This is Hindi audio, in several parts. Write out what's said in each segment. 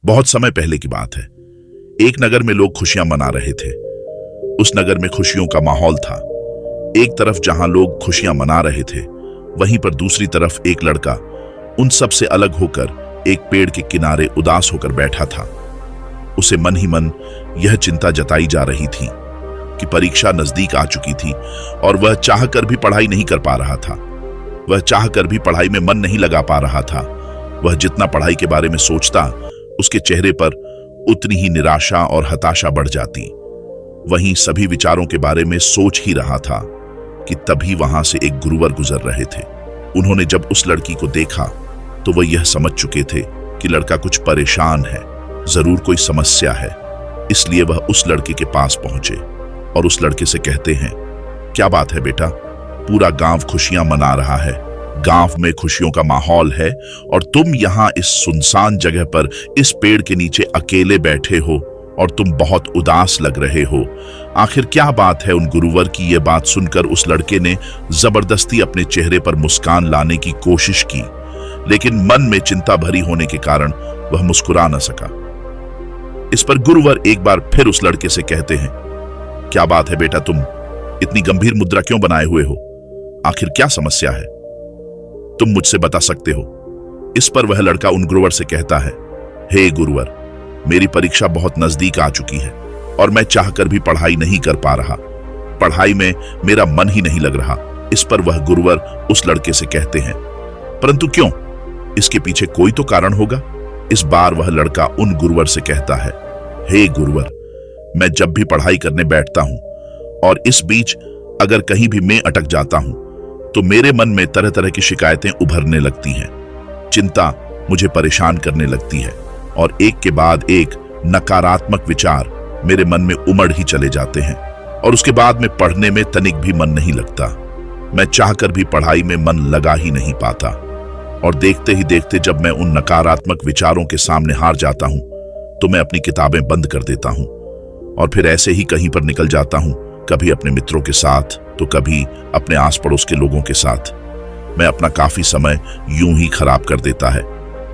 बहुत समय पहले की बात है। एक नगर में लोग खुशियां मना रहे थे। उस नगर में खुशियों का माहौल था। एक तरफ जहां लोग खुशियां मना रहे थे, वहीं पर दूसरी तरफ एक लड़का उन सब से अलग होकर एक पेड़ के किनारे उदास होकर बैठा था। उसे मन ही मन यह चिंता जताई जा रही थी कि परीक्षा नजदीक आ चुकी थी और वह चाहकर भी पढ़ाई नहीं कर पा रहा था। वह चाहकर भी पढ़ाई में मन नहीं लगा पा रहा था। वह जितना पढ़ाई के बारे में सोचता, उसके चेहरे पर उतनी ही निराशा और हताशा बढ़ जाती। वहीं सभी विचारों के बारे में सोच ही रहा था कि तभी वहां से एक गुरुवर गुजर रहे थे। उन्होंने जब उस लड़की को देखा तो वह यह समझ चुके थे कि लड़का कुछ परेशान है, जरूर कोई समस्या है। इसलिए वह उस लड़के के पास पहुंचे और उस लड़के से कहते हैं, क्या बात है बेटा, पूरा गांव खुशियां मना रहा है, गांव में खुशियों का माहौल है और तुम यहाँ इस सुनसान जगह पर इस पेड़ के नीचे अकेले बैठे हो और तुम बहुत उदास लग रहे हो। आखिर क्या बात है? उन गुरुवर की यह बात सुनकर उस लड़के ने जबरदस्ती अपने चेहरे पर मुस्कान लाने की कोशिश की, लेकिन मन में चिंता भरी होने के कारण वह मुस्कुरा न सका। इस पर गुरुवर एक बार फिर उस लड़के से कहते हैं, क्या बात है बेटा, तुम इतनी गंभीर मुद्रा क्यों बनाए हुए हो? आखिर क्या समस्या है? तुम मुझसे बता सकते हो। इस पर वह लड़का उन गुरुवर से कहता है, हे गुरुवर, मेरी परीक्षा बहुत नजदीक आ चुकी है और मैं चाहकर भी पढ़ाई नहीं कर पा रहा। पढ़ाई में मेरा मन ही नहीं लग रहा। इस पर वह गुरुवर उस लड़के से कहते हैं, परंतु क्यों? इसके पीछे कोई तो कारण होगा। इस बार वह लड़का उन गुरुवर से कहता है, हे गुरुवर, मैं जब भी पढ़ाई करने बैठता हूं और इस बीच अगर कहीं भी मैं अटक जाता हूं तो मेरे मन में तरह तरह की शिकायतें उभरने लगती हैं। चिंता मुझे परेशान करने लगती है और एक के बाद एक नकारात्मक विचार मेरे मन में उमड़ ही चले जाते हैं और उसके बाद में पढ़ने में तनिक भी मन नहीं लगता। मैं चाहकर भी पढ़ाई में मन लगा ही नहीं पाता और देखते ही देखते जब मैं उन नकारात्मक विचारों के सामने हार जाता हूं तो मैं अपनी किताबें बंद कर देता हूं और फिर ऐसे ही कहीं पर निकल जाता हूं, कभी अपने मित्रों के साथ तो कभी अपने आस पड़ोस के लोगों के साथ। मैं अपना काफी समय यूं ही खराब कर देता है।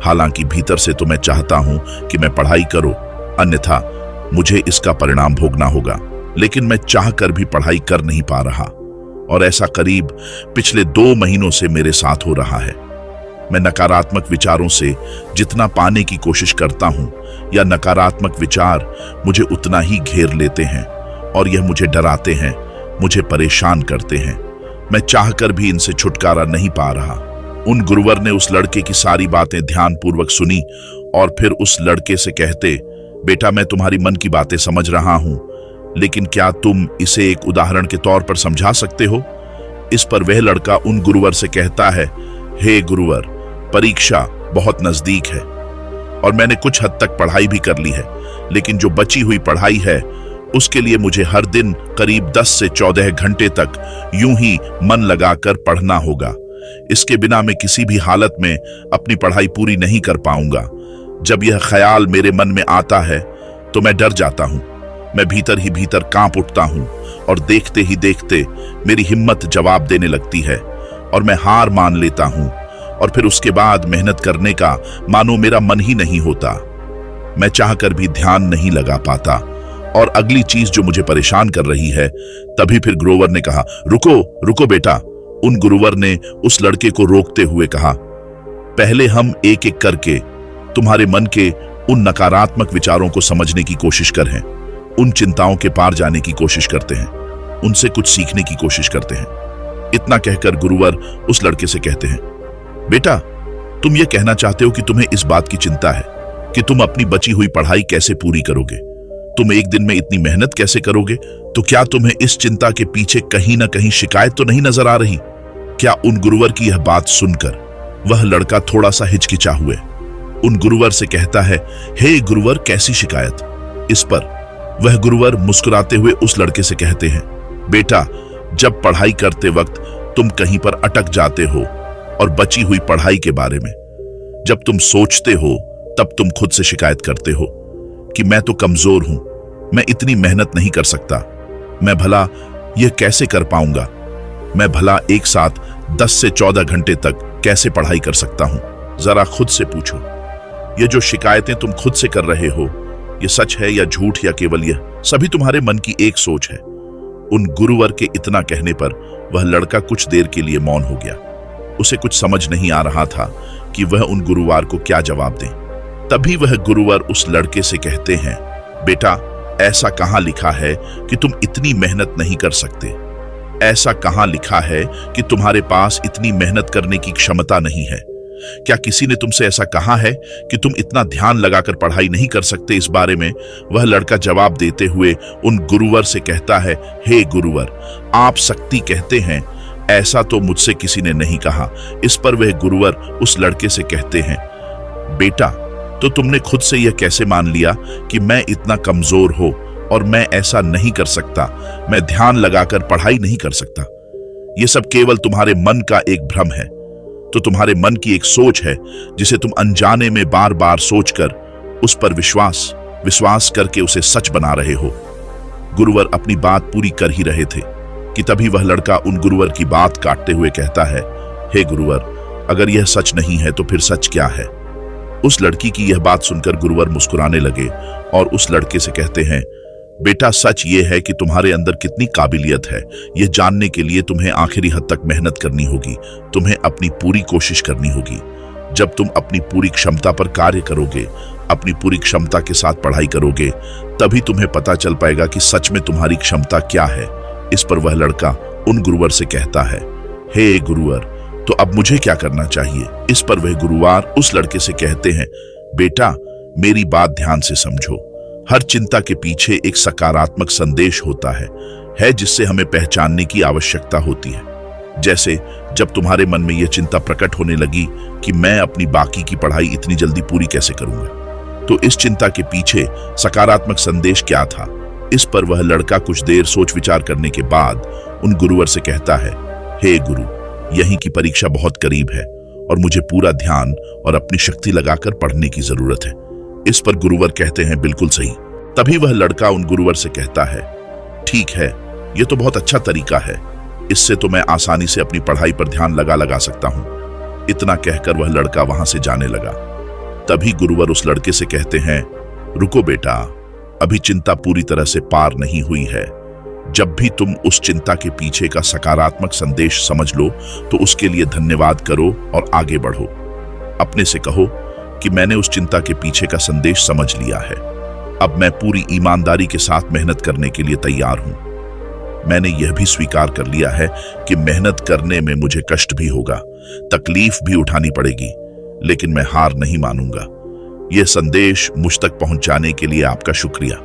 हालांकि भीतर से तो मैं चाहता हूं कि मैं पढ़ाई करूं, अन्यथा मुझे इसका परिणाम भोगना होगा, लेकिन मैं चाहकर भी पढ़ाई कर नहीं पा रहा और ऐसा करीब पिछले 2 महीनों से मेरे साथ हो रहा है। मैं नकारात्मक विचारों से जितना पाने की कोशिश करता हूं या नकारात्मक विचार मुझे उतना ही घेर लेते हैं और यह मुझे डराते हैं, मुझे परेशान करते हैं। मैं चाहकर भी इनसे छुटकारा नहीं पा रहा। उन गुरुवर ने उस लड़के की सारी बातें ध्यानपूर्वक सुनी और फिर उस लड़के से कहते, बेटा, मैं तुम्हारी मन की बातें समझ रहा हूं, लेकिन क्या तुम इसे एक उदाहरण के तौर पर समझा सकते हो? इस पर वह लड़का उन गुरुवर से कहता है, हे गुरुवर, परीक्षा बहुत नजदीक है और मैंने कुछ हद तक पढ़ाई भी कर ली है, लेकिन जो बची हुई पढ़ाई है उसके लिए मुझे हर दिन करीब 10 से 14 घंटे तक यूं ही मन लगाकर पढ़ना होगा। इसके बिना मैं किसी भी हालत में अपनी पढ़ाई पूरी नहीं कर पाऊंगा। जब यह ख्याल मेरे मन में आता है तो मैं डर जाता हूं। मैं भीतर ही भीतर कांप उठता हूं और देखते ही देखते मेरी हिम्मत जवाब देने लगती है और मैं हार मान लेता हूं और फिर उसके बाद मेहनत करने का मानो मेरा मन ही नहीं होता। मैं चाहकर भी ध्यान नहीं लगा पाता और अगली चीज जो मुझे परेशान कर रही है। तभी फिर गुरुवर ने कहा, रुको रुको बेटा। उन गुरुवर ने उस लड़के को रोकते हुए कहा, पहले हम एक एक करके तुम्हारे मन के उन नकारात्मक विचारों को समझने की कोशिश कर हैं, उन चिंताओं के पार जाने की कोशिश करते हैं, उनसे कुछ सीखने की कोशिश करते हैं। इतना कहकर गुरुवर उस लड़के से कहते हैं, बेटा, तुम ये कहना चाहते हो कि तुम्हें इस बात की चिंता है कि तुम अपनी बची हुई पढ़ाई कैसे पूरी करोगे, तुम एक दिन में इतनी मेहनत कैसे करोगे? तो क्या तुम्हें इस चिंता के पीछे कहीं ना कहीं शिकायत तो नहीं नजर आ रही? क्या उन गुरुवर की यह बात सुनकर वह लड़का थोड़ा सा हिचकिचा हुए उन गुरुवर से कहता है, हे गुरुवर, कैसी शिकायत? इस पर वह गुरुवर मुस्कुराते हुए उस लड़के से कहते हैं, बेटा, जब पढ़ाई करते वक्त तुम कहीं पर अटक जाते हो और बची हुई पढ़ाई के बारे में जब तुम सोचते हो तब तुम खुद से शिकायत करते हो कि मैं तो कमजोर हूं, मैं इतनी मेहनत नहीं कर सकता, मैं भला यह कैसे कर पाऊंगा, मैं भला एक साथ 10 से 14 घंटे तक कैसे पढ़ाई कर सकता हूं? जरा खुद से पूछो। ये जो शिकायतें तुम खुद से कर रहे हो, ये सच है या झूठ, या केवल यह सभी तुम्हारे मन की एक सोच है? उन गुरुवर के इतना कहने पर वह लड़का कुछ देर के लिए मौन हो गया। उसे कुछ समझ नहीं आ रहा था कि वह उन गुरुवार को क्या जवाब दे। तभी वह गुरुवर उस लड़के से कहते हैं, बेटा, ऐसा कहाँ लिखा है कि तुम इतनी मेहनत नहीं कर सकते? ऐसा कहाँ लिखा है कि तुम्हारे पास इतनी मेहनत करने की क्षमता नहीं है? क्या किसी ने तुमसे ऐसा कहा है कि तुम इतना ध्यान लगाकर पढ़ाई नहीं कर सकते? इस बारे में वह लड़का जवाब देते हुए उन गुरुवर से कहता है, हे गुरुवर, आप शक्ति कहते हैं, ऐसा तो मुझसे किसी ने नहीं कहा। इस पर वह गुरुवर उस लड़के से कहते हैं, बेटा, तो तुमने खुद से यह कैसे मान लिया कि मैं इतना कमजोर हो और मैं ऐसा नहीं कर सकता, मैं ध्यान लगाकर पढ़ाई नहीं कर सकता? यह सब केवल तुम्हारे मन का एक भ्रम है। तो तुम्हारे मन की एक सोच है जिसे तुम अनजाने में बार बार सोचकर उस पर विश्वास करके उसे सच बना रहे हो। गुरुवर अपनी बात पूरी कर ही रहे थे कि तभी वह लड़का उन गुरुवर की बात काटते हुए कहता है, हे गुरुवर, अगर यह सच नहीं है तो फिर सच क्या है? उस लड़की की यह बात सुनकर गुरुवर मुस्कुराने लगे और उस लड़के से कहते हैं, बेटा, सच ये है कि तुम्हारे अंदर कितनी काबिलियत है, यह जानने के लिए तुम्हें आखिरी हद तक मेहनत करनी होगी, तुम्हें अपनी पूरी कोशिश करनी होगी। जब तुम अपनी पूरी क्षमता पर कार्य करोगे, अपनी पूरी क्षमता के साथ पढ़ाई करोगे, तभी तुम्हें पता चल पाएगा कि सच में तुम्हारी क्षमता क्या है। इस पर वह लड़का उन गुरुवर से कहता है, हे गुरुवर, तो अब मुझे क्या करना चाहिए? इस पर वह गुरुवार उस लड़के से कहते हैं, बेटा, मेरी बात ध्यान से समझो। हर चिंता के पीछे एक सकारात्मक संदेश होता है जिससे हमें पहचानने की आवश्यकता होती है। जैसे जब तुम्हारे मन में यह चिंता प्रकट होने लगी कि मैं अपनी बाकी की पढ़ाई इतनी जल्दी पूरी कैसे करूंगा, तो इस चिंता के पीछे सकारात्मक संदेश क्या था? इस पर वह लड़का कुछ देर सोच विचार करने के बाद उन गुरुवर से कहता है, हे गुरु, यहीं की परीक्षा बहुत करीब है और मुझे पूरा ध्यान और अपनी शक्ति लगाकर पढ़ने की जरूरत है। इस पर गुरुवर कहते हैं, बिल्कुल सही। तभी वह लड़का उन गुरुवर से कहता है, ठीक है, यह तो बहुत अच्छा तरीका है, इससे तो मैं आसानी से अपनी पढ़ाई पर ध्यान लगा सकता हूं। इतना कहकर वह लड़का वहां से जाने लगा। तभी गुरुवर उस लड़के से कहते हैं, रुको बेटा, अभी चिंता पूरी तरह से पार नहीं हुई है। जब भी तुम उस चिंता के पीछे का सकारात्मक संदेश समझ लो तो उसके लिए धन्यवाद करो और आगे बढ़ो। अपने से कहो कि मैंने उस चिंता के पीछे का संदेश समझ लिया है, अब मैं पूरी ईमानदारी के साथ मेहनत करने के लिए तैयार हूं। मैंने यह भी स्वीकार कर लिया है कि मेहनत करने में मुझे कष्ट भी होगा, तकलीफ भी उठानी पड़ेगी, लेकिन मैं हार नहीं मानूंगा। यह संदेश मुझ तक पहुंचाने के लिए आपका शुक्रिया।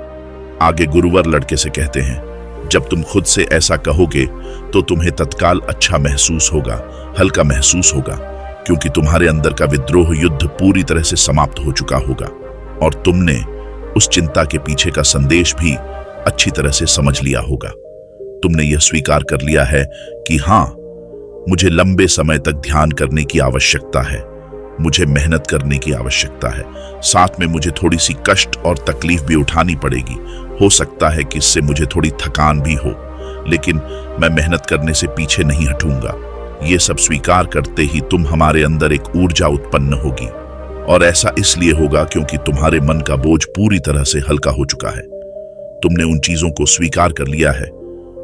आगे गुरुवर लड़के से कहते हैं, जब तुम खुद से ऐसा कहोगे तो तुम्हें तत्काल अच्छा महसूस होगा, हल्का महसूस होगा, क्योंकि तुम्हारे अंदर का विद्रोह युद्ध पूरी तरह से समाप्त हो चुका होगा और तुमने उस चिंता के पीछे का संदेश भी अच्छी तरह से समझ लिया होगा। तुमने यह स्वीकार कर लिया है कि हाँ, मुझे लंबे समय तक ध्यान करने की आवश्यकता है, मुझे मेहनत करने की आवश्यकता है, साथ में मुझे थोड़ी सी कष्ट और तकलीफ भी उठानी पड़ेगी। हो सकता है कि इससे मुझे थोड़ी थकान भी हो, लेकिन मैं मेहनत करने से पीछे नहीं हटूंगा। ये सब स्वीकार करते ही तुम हमारे अंदर एक ऊर्जा उत्पन्न होगी और ऐसा इसलिए होगा क्योंकि तुम्हारे मन का बोझ पूरी तरह से हल्का हो चुका है। तुमने उन चीजों को स्वीकार कर लिया है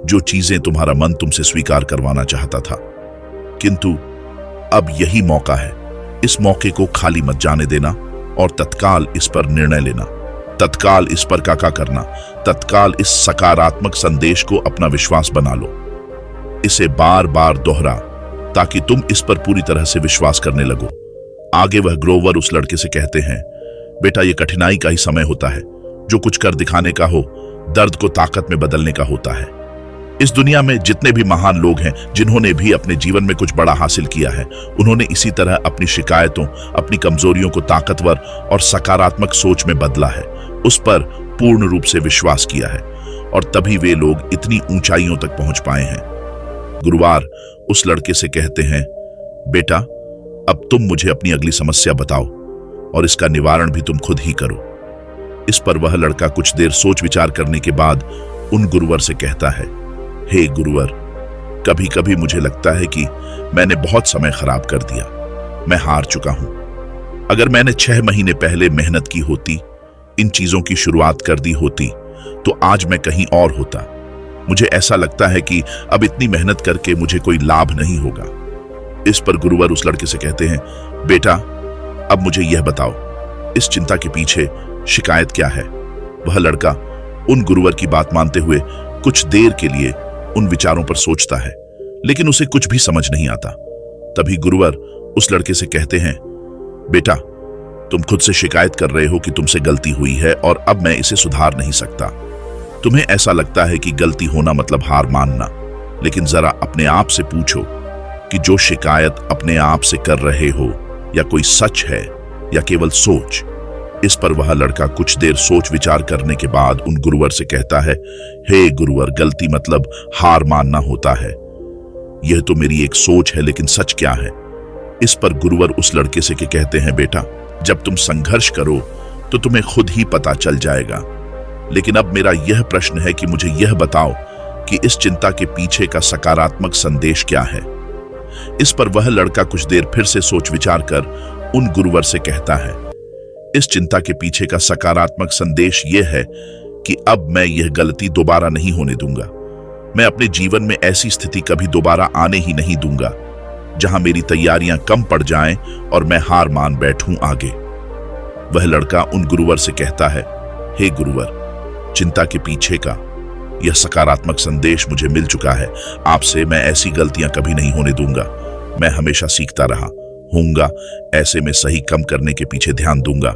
जो चीजें तुम्हारा मन तुमसे स्वीकार करवाना चाहता था, किंतु अब यही मौका है। इस मौके को खाली मत जाने देना और तत्काल इस पर निर्णय लेना, तत्काल इस पर काका करना, तत्काल इस सकारात्मक संदेश को अपना विश्वास बना लो। इसे बार बार दोहरा ताकि तुम इस पर पूरी तरह से विश्वास करने लगो। आगे वह गुरुवर उस लड़के से कहते हैं, बेटा, यह कठिनाई का ही समय होता है, जो कुछ कर दिखाने का हो, दर्द को ताकत में बदलने का होता है। इस दुनिया में जितने भी महान लोग हैं, जिन्होंने भी अपने जीवन में कुछ बड़ा हासिल किया है, उन्होंने इसी तरह अपनी शिकायतों, अपनी कमजोरियों को ताकतवर और सकारात्मक सोच में बदला है, उस पर पूर्ण रूप से विश्वास किया है और तभी वे लोग इतनी ऊंचाइयों तक पहुंच पाए हैं। गुरुवार उस लड़के से कहते हैं, बेटा, अब तुम मुझे अपनी अगली समस्या बताओ और इसका निवारण भी तुम खुद ही करो। इस पर वह लड़का कुछ देर सोच विचार करने के बाद उन गुरुवर से कहता है, हे गुरुवर, कभी कभी मुझे लगता है कि मैंने बहुत समय खराब कर दिया, मैं हार चुका हूं। अगर मैंने 6 महीने पहले मेहनत की होती, इन चीजों की शुरुआत कर दी होती, तो आज मैं कहीं और होता। मुझे ऐसा लगता है कि अब इतनी मेहनत करके मुझे कोई लाभ नहीं होगा। इस पर गुरुवर उस लड़के से कहते हैं, बेटा, अब मुझे यह बताओ, इस चिंता के पीछे शिकायत क्या है? वह लड़का उन गुरुवर की बात मानते हुए कुछ देर के लिए उन विचारों पर सोचता है, लेकिन उसे कुछ भी समझ नहीं आता। तभी गुरुवर उस लड़के से कहते हैं, बेटा, तुम खुद से शिकायत कर रहे हो कि तुमसे गलती हुई है और अब मैं इसे सुधार नहीं सकता। तुम्हें ऐसा लगता है कि गलती होना मतलब हार मानना, लेकिन जरा अपने आप से पूछो कि जो शिकायत अपने आप से कर रहे हो या कोई सच है या केवल सोच। इस पर वह लड़का कुछ देर सोच विचार करने के बाद उन गुरुवर से कहता है, हे गुरुवर, गलती मतलब हार मानना होता है। यह तो मेरी एक सोच है, लेकिन सच क्या है? इस पर गुरुवर उस लड़के से कहते हैं, बेटा, जब तुम संघर्ष करो तो तुम्हें खुद ही पता चल जाएगा। लेकिन अब मेरा यह प्रश्न है कि मुझे यह बताओ कि इस चिंता के पीछे का सकारात्मक संदेश क्या है? इस पर वह लड़का कुछ देर फिर से सोच विचार कर उन गुरुवर से कहता है, इस चिंता के पीछे का सकारात्मक संदेश यह है कि अब मैं यह गलती दोबारा नहीं होने दूंगा। मैं अपने जीवन में ऐसी स्थिति कभी दोबारा आने ही नहीं दूंगा जहां मेरी तैयारियां कम पड़ जाएं और मैं हार मान बैठूं आगे। वह लड़का उन गुरुवर से कहता है, हे गुरुवर, चिंता के पीछे का यह सकारात्मक संदेश मुझे मिल चुका है। आपसे मैं ऐसी गलतियां कभी नहीं होने दूंगा। मैं हमेशा सीखता रहा हूंगा, ऐसे में सही कम करने के पीछे ध्यान दूंगा,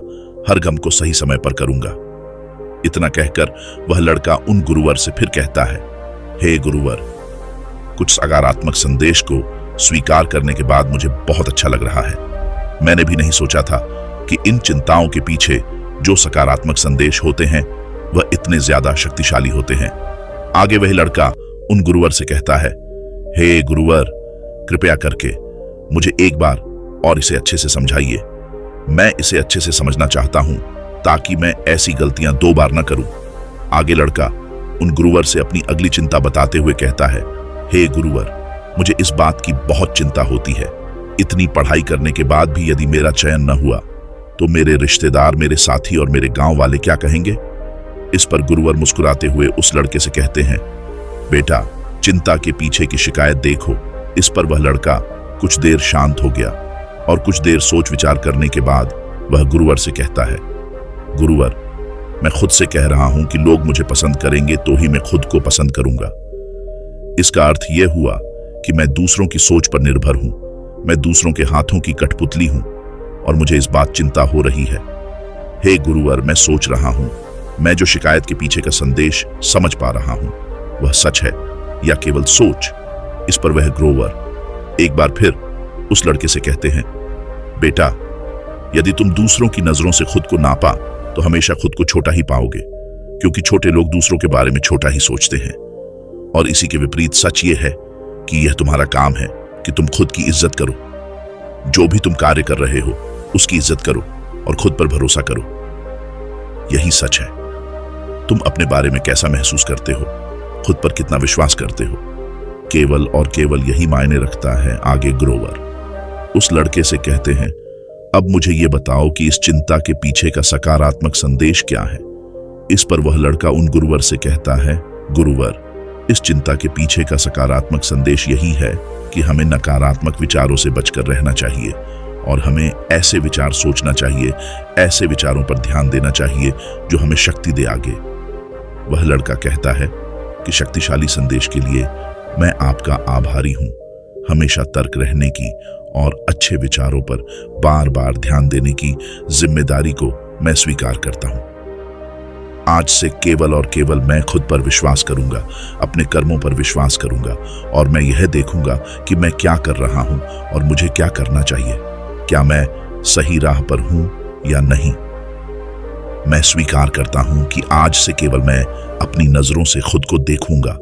हर गम को सही समय पर करूंगा। इतना कहकर वह लड़का उन गुरुवर से फिर कहता है, हे गुरुवर, कुछ सकारात्मक संदेश को स्वीकार करने के बाद मुझे बहुत अच्छा लग रहा है। मैंने भी नहीं सोचा था कि इन चिंताओं के पीछे जो सकारात्मक संदेश होते हैं वह इतने ज्यादा शक्तिशाली होते हैं। आगे वह लड़का उन गुरुवर से कहता है, हे गुरुवर, कृपया करके मुझे एक बार और इसे अच्छे से समझाइए। मैं इसे अच्छे से समझना चाहता हूं ताकि मैं ऐसी गलतियां 2 बार न करूं। आगे लड़का उन गुरुवर से अपनी अगली चिंता बताते हुए कहता है, हे गुरुवर, मुझे इस बात की बहुत चिंता होती है। इतनी पढ़ाई करने के बाद भी यदि मेरा चयन न हुआ तो मेरे रिश्तेदार, मेरे साथी और मेरे गांव वाले क्या कहेंगे? इस पर गुरुवर मुस्कुराते हुए उस लड़के से कहते हैं, बेटा, चिंता के पीछे की शिकायत देखो। इस पर वह लड़का कुछ देर शांत हो गया और कुछ देर सोच विचार करने के बाद वह गुरुवर से कहता है, गुरुवर, मैं खुद से कह रहा हूं कि लोग मुझे पसंद करेंगे तो ही मैं खुद को पसंद करूंगा। इसका अर्थ यह हुआ कि मैं दूसरों की सोच पर निर्भर हूं, मैं दूसरों के हाथों की कठपुतली हूं और मुझे इस बात चिंता हो रही है। हे गुरुवर, मैं सोच रहा हूं, मैं जो शिकायत के पीछे का संदेश समझ पा रहा हूं वह सच है या केवल सोच? इस पर वह गुरुवर एक बार फिर उस लड़के से कहते हैं, बेटा, यदि तुम दूसरों की नजरों से खुद को नापा तो हमेशा खुद को छोटा ही पाओगे, क्योंकि छोटे लोग दूसरों के बारे में छोटा ही सोचते हैं। और इसी के विपरीत सच ये है कि यह तुम्हारा काम है कि तुम खुद की इज्जत करो। जो भी तुम कार्य कर रहे हो उसकी इज्जत करो और खुद पर भरोसा करो। यही सच है। तुम अपने बारे में कैसा महसूस करते हो, खुद पर कितना विश्वास करते हो, केवल और केवल यही मायने रखता है। आगे गुरुवर उस लड़के से कहते हैं, अब मुझे यह बताओ कि इस चिंता के पीछे का सकारात्मक संदेश क्या है? इस पर वह लड़का उन गुरुवर से कहता है, गुरुवर, इस चिंता के पीछे का सकारात्मक संदेश यही है कि हमें नकारात्मक विचारों से बचकर रहना चाहिए और हमें ऐसे विचार सोचना चाहिए, ऐसे विचारों पर ध्यान देना चाहिए जो हमें शक्ति दे आगे। वह लड़का कहता है कि शक्तिशाली संदेश के लिए मैं आपका आभारी हूं। हमेशा तर्क रहने की और अच्छे विचारों पर बार बार ध्यान देने की जिम्मेदारी को मैं स्वीकार करता हूं। आज से केवल और केवल मैं खुद पर विश्वास करूंगा, अपने कर्मों पर विश्वास करूंगा और मैं यह देखूंगा कि मैं क्या कर रहा हूं और मुझे क्या करना चाहिए। क्या मैं सही राह पर हूं या नहीं? मैं स्वीकार करता हूं कि आज से केवल मैं अपनी नजरों से खुद को देखूंगा।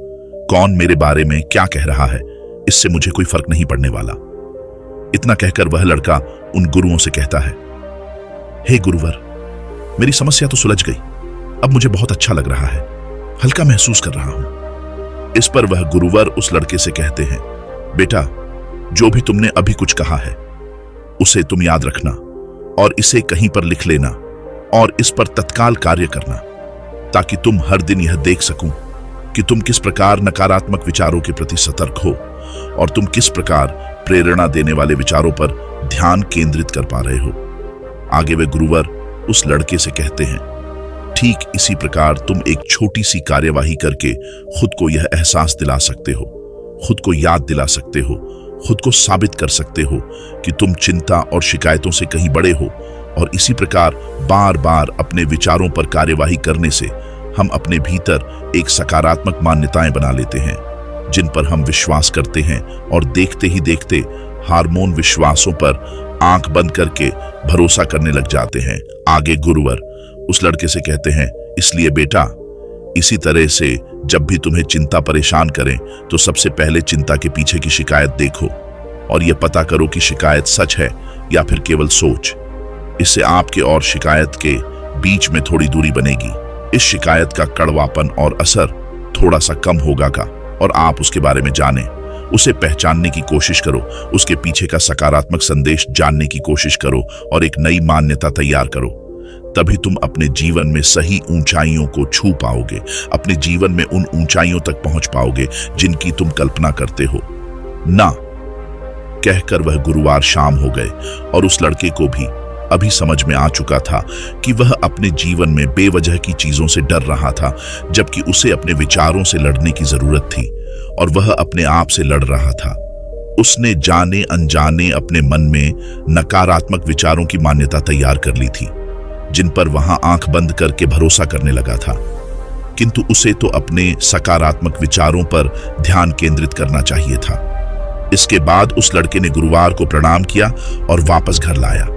कौन मेरे बारे में क्या कह रहा है, इससे मुझे कोई फर्क नहीं पड़ने वाला। इतना कहकर वह लड़का उन गुरुओं से कहता है, हे गुरुवर, मेरी समस्या तो सुलझ गई। अब मुझे बहुत अच्छा लग रहा है, हल्का महसूस कर रहा हूं। इस पर वह गुरुवर उस लड़के से कहते हैं, बेटा, जो भी तुमने अभी कुछ कहा है उसे तुम याद रखना और इसे कहीं पर लिख लेना और इस पर तत्काल कार्य करना, ताकि तुम हर दिन यह देख सको कि तुम किस प्रकार नकारात्मक विचारों के प्रति सतर्क हो और तुम किस प्रकार प्रेरणा देने वाले विचारों पर ध्यान केंद्रित कर पा रहे हो। आगे वे गुरुवर उस लड़के से कहते हैं, ठीक इसी प्रकार तुम एक छोटी सी कार्यवाही करके खुद को यह एहसास दिला सकते हो, खुद को याद दिला सकते हो, खुद को साबित कर सकते हो कि तुम चिंता और शिकायतों से कहीं बड़े हो। और इसी प्रकार बार बार अपने विचारों पर कार्यवाही करने से हम अपने भीतर एक सकारात्मक मान्यताएं बना लेते हैं, जिन पर हम विश्वास करते हैं और देखते ही देखते हार्मोन विश्वासों पर आंख बंद करके भरोसा करने लग जाते हैं। आगे गुरुवर उस लड़के से कहते हैं, इसलिए बेटा, इसी तरह से जब भी तुम्हें चिंता परेशान करें तो सबसे पहले चिंता के पीछे की शिकायत देखो और यह पता करो कि शिकायत सच है या फिर केवल सोच। इससे आपके और शिकायत के बीच में थोड़ी दूरी बनेगी। इस शिकायत का कड़वापन और असर थोड़ा सा कम होगा और आप उसके बारे में जानें, उसे पहचानने की कोशिश करो, उसके पीछे का सकारात्मक संदेश जानने की कोशिश करो और एक नई मान्यता तैयार करो। तभी तुम अपने जीवन में सही ऊंचाइयों को छू पाओगे, अपने जीवन में उन ऊंचाइयों तक पहुंच पाओगे जिनकी तुम कल्पना करते हो। ना कहकर वह गुरुवार शाम हो गए और उस लड़के को भी अभी समझ में आ चुका था कि वह अपने जीवन में बेवजह की चीजों से डर रहा था, जबकि उसे अपने विचारों से लड़ने की जरूरत थी और वह अपने आप से लड़ रहा था। उसने जाने अनजाने अपने मन में नकारात्मक विचारों की मान्यता तैयार कर ली थी, जिन पर वहां आंख बंद करके भरोसा करने लगा था। किंतु उसे तो अपने सकारात्मक विचारों पर ध्यान केंद्रित करना चाहिए था। इसके बाद उस लड़के ने गुरुवार को प्रणाम किया और वापस घर लाया।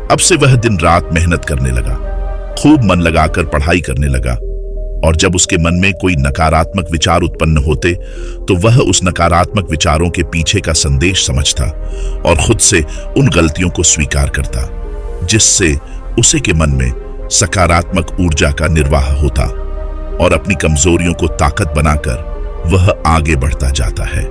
अब से वह दिन रात मेहनत करने लगा, खूब मन लगाकर पढ़ाई करने लगा और जब उसके मन में कोई नकारात्मक विचार उत्पन्न होते तो वह उस नकारात्मक विचारों के पीछे का संदेश समझता और खुद से उन गलतियों को स्वीकार करता, जिससे उसे के मन में सकारात्मक ऊर्जा का निर्वाह होता और अपनी कमजोरियों को ताकत बनाकर वह आगे बढ़ता जाता है।